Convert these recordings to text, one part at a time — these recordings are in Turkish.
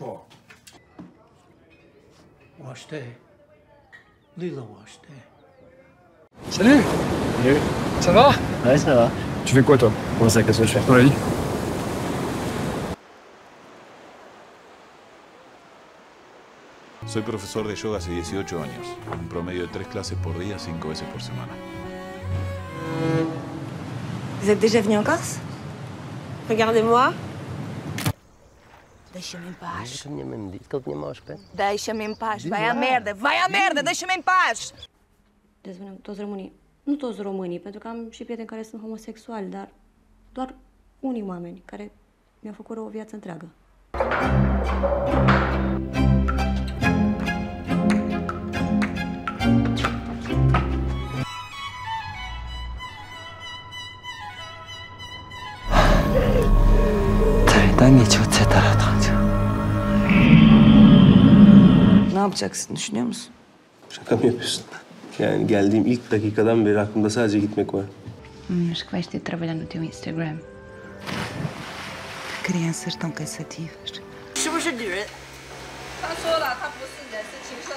不，我是累了，我是。Salut! Salut. Ça va? Ouais, ça va. Tu fais quoi, toi? Comment ça, qu'est-ce que je fais? Dans la vie? Soy profesor de yoga hace 18 años, un promedio de 3 clases por día, 5 veces por semana. Vous êtes déjà venu en Corse? Regardez-moi. Deixa-me em paz. Eu tinha mesmo dito que ele tinha mau aspecto. Deixa-me em paz. Vai à merda. Vai à merda. Deixa-me em paz. Dezvoltăm toți românii. Nu toți românii, pentru că am și prieteni care sunt homosexuali, dar doar unii oameni care mi-au făcut rău o viață întreagă. Çaydan geçiyor taraftan. Ne yapacaksın, düşünüyor musun? Şaka mı yapıyorsun? Yani geldiğim ilk dakikadan beri aklımda sadece gitmek var. Acho que vais ter de trabalhar no teu Instagram. Crianças tão cansativas. 是不是女人？他说了，他不是人，是禽兽。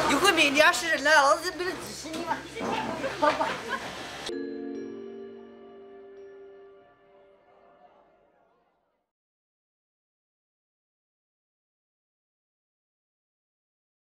你会比你要是人了，老子不是指使你吗？